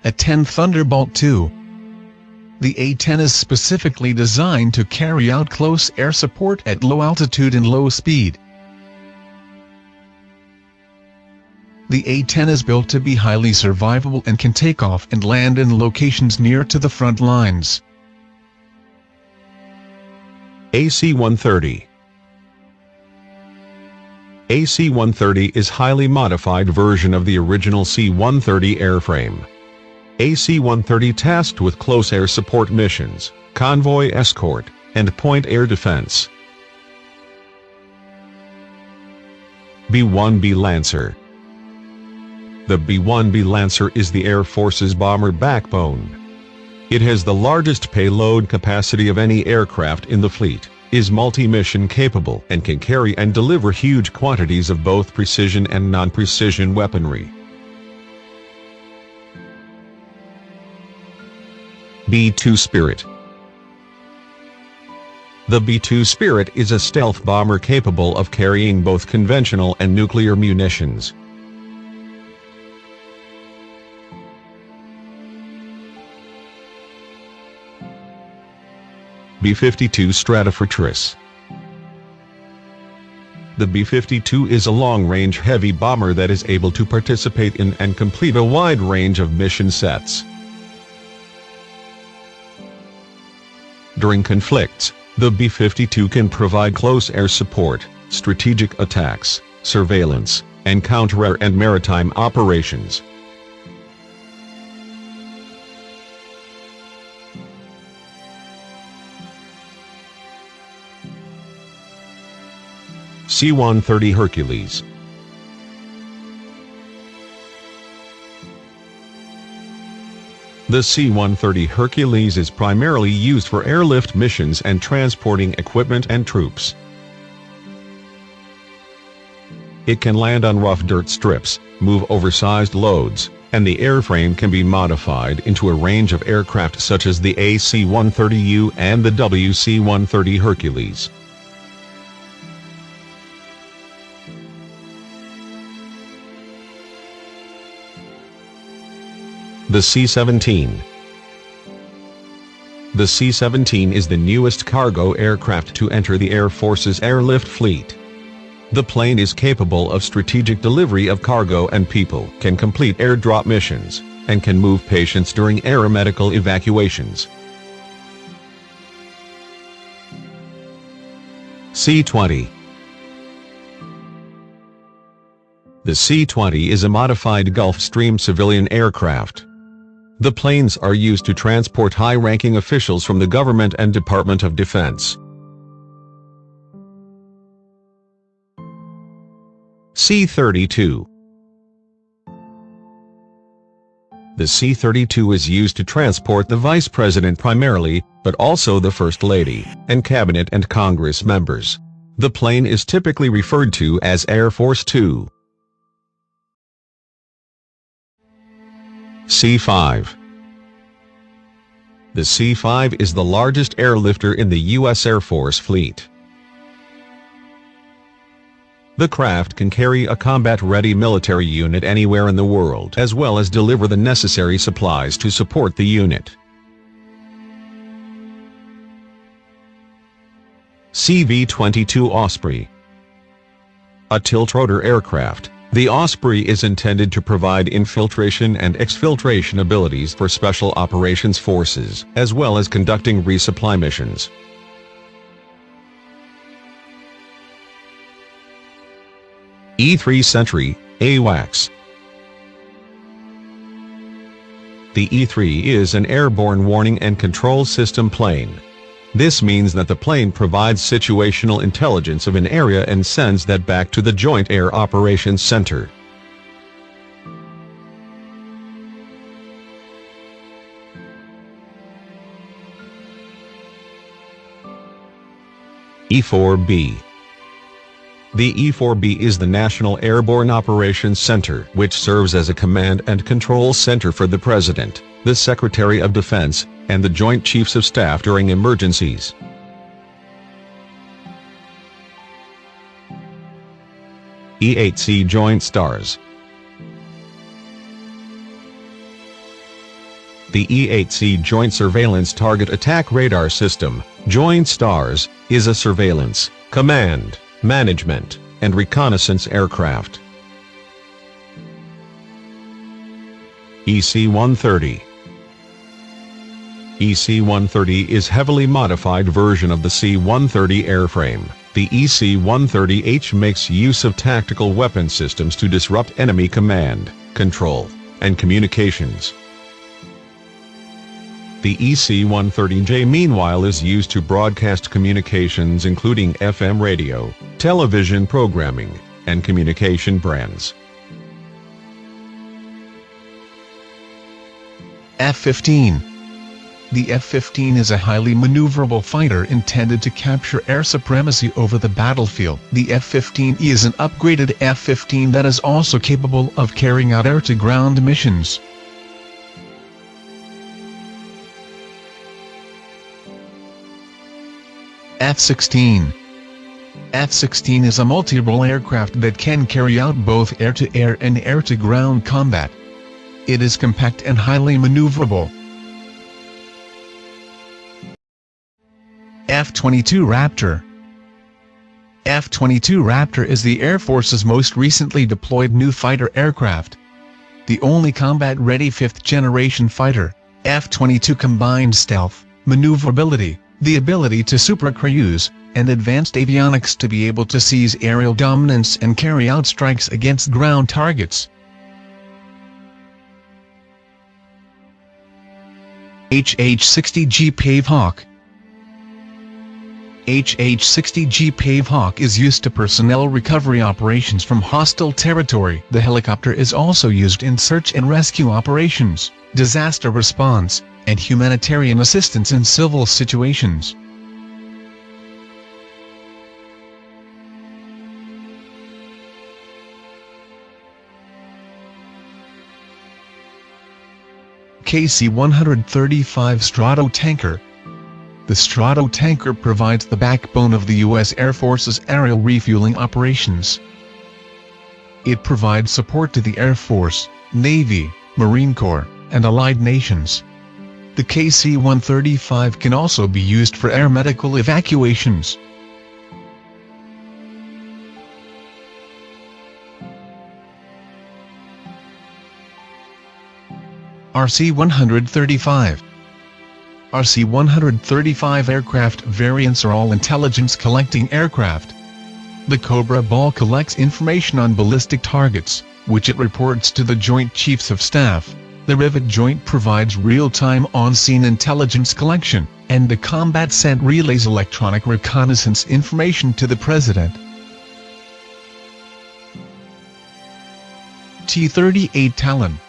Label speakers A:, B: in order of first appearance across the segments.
A: A-10 Thunderbolt II. The A-10 is specifically designed to carry out close air support at low altitude and low speed. The A-10 is built to be highly survivable and can take off and land in locations near to the front lines.
B: AC-130. AC-130 is highly modified version of the original C-130 airframe. AC-130 tasked with close air support missions, convoy escort, and point air defense. B-1B Lancer. The B-1B Lancer is the Air Force's bomber backbone. It has the largest payload capacity of any aircraft in the fleet, is multi-mission capable and can carry and deliver huge quantities of both precision and non-precision weaponry. B-2 Spirit. The B-2 Spirit is a stealth bomber capable of carrying both conventional and nuclear munitions. B-52 Stratofortress. The B-52 is a long-range heavy bomber that is able to participate in and complete a wide range of mission sets. During conflicts, the B-52 can provide close air support, strategic attacks, surveillance, and counter-air and maritime operations. C-130 Hercules. The C-130 Hercules is primarily used for airlift missions and transporting equipment and troops. It can land on rough dirt strips, move oversized loads, and the airframe can be modified into a range of aircraft such as the AC-130U and the WC-130 Hercules. The C-17. The C-17 is the newest cargo aircraft to enter the Air Force's airlift fleet. The plane is capable of strategic delivery of cargo and people, can complete airdrop missions, and can move patients during aeromedical evacuations. C-20. The C-20 is a modified Gulfstream civilian aircraft. The planes are used to transport high-ranking officials from the government and Department of Defense. C-32. The C-32 is used to transport the Vice President primarily, but also the First Lady, and Cabinet and Congress members. The plane is typically referred to as Air Force 2. C-5. The C-5 is the largest airlifter in the U.S. Air Force fleet. The craft can carry a combat-ready military unit anywhere in the world, as well as deliver the necessary supplies to support the unit. CV-22 Osprey. A tiltrotor aircraft, the Osprey is intended to provide infiltration and exfiltration abilities for Special Operations Forces, as well as conducting resupply missions. E-3 Sentry, AWACS. The E-3 is an airborne warning and control system plane. This means that the plane provides situational intelligence of an area and sends that back to the Joint Air Operations Center. E-4B. The E-4B is the National Airborne Operations Center, which serves as a command and control center for the President, the Secretary of Defense, and the Joint Chiefs of Staff during emergencies. E-8C Joint Stars. The E-8C Joint Surveillance Target Attack Radar System, Joint STARS, is a surveillance, command, management, and reconnaissance aircraft. EC-130. EC-130 is heavily modified version of the C-130 airframe. The EC-130H makes use of tactical weapon systems to disrupt enemy command, control, and communications. The EC-130J meanwhile is used to broadcast communications including FM radio, television programming, and communication brands.
A: F-15. The F-15 is a highly maneuverable fighter intended to capture air supremacy over the battlefield. The F-15E is an upgraded F-15 that is also capable of carrying out air-to-ground missions. F-16. F-16 is a multi-role aircraft that can carry out both air-to-air and air-to-ground combat. It is compact and highly maneuverable. F-22 Raptor. F-22 Raptor is the Air Force's most recently deployed new fighter aircraft. The only combat-ready fifth-generation fighter, F-22 combines stealth, maneuverability, the ability to supercruise, and advanced avionics to be able to seize aerial dominance and carry out strikes against ground targets. HH-60G Pavehawk. HH-60G Pavehawk is used to personnel recovery operations from hostile territory. The helicopter is also used in search and rescue operations, disaster response, and humanitarian assistance in civil situations. KC-135 Stratotanker. The Stratotanker provides the backbone of the U.S. Air Force's aerial refueling operations. It provides support to the Air Force, Navy, Marine Corps, and allied nations. The KC-135 can also be used for air medical evacuations. RC-135. RC-135 aircraft variants are all intelligence-collecting aircraft. The Cobra Ball collects information on ballistic targets, which it reports to the Joint Chiefs of Staff. The Rivet Joint provides real-time on-scene intelligence collection, and the Combat Cent relays electronic reconnaissance information to the President. T-38 Talon.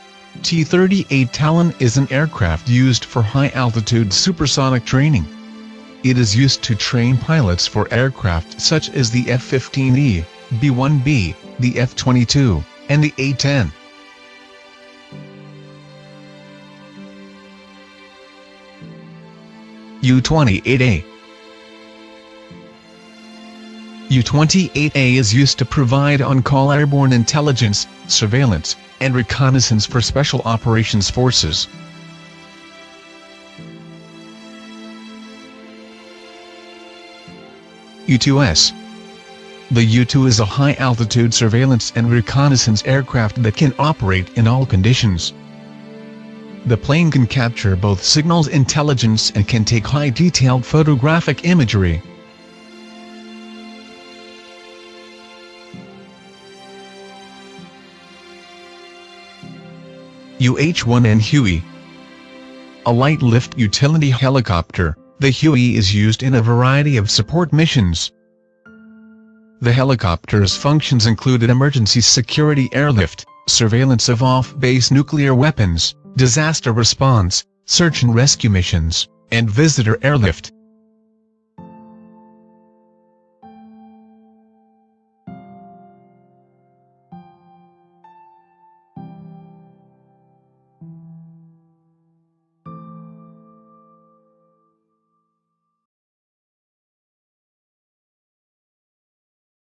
A: T-38 Talon is an aircraft used for high-altitude supersonic training. It is used to train pilots for aircraft such as the F-15E, B-1B, the F-22, and the A-10. U-28A. U-28A is used to provide on-call airborne intelligence, surveillance, and reconnaissance for Special Operations Forces. U-2S. The U-2 is a high-altitude surveillance and reconnaissance aircraft that can operate in all conditions. The plane can capture both signals intelligence and can take high-detailed photographic imagery. UH-1N Huey. A light-lift utility helicopter, the Huey is used in a variety of support missions. The helicopter's functions included emergency security airlift, surveillance of off-base nuclear weapons, disaster response, search and rescue missions, and visitor airlift.